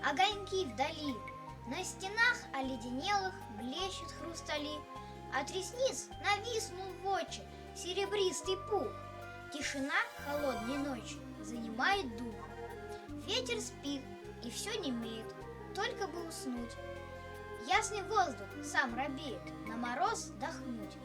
огоньки вдали. На стенах оледенелых блещут хрустали. От ресниц нависнул в очи серебристый пух. Тишина холодной ночи занимает дух. Ветер спит, и все немеет, только бы уснуть. Ясный воздух сам робеет, на мороз дохнуть.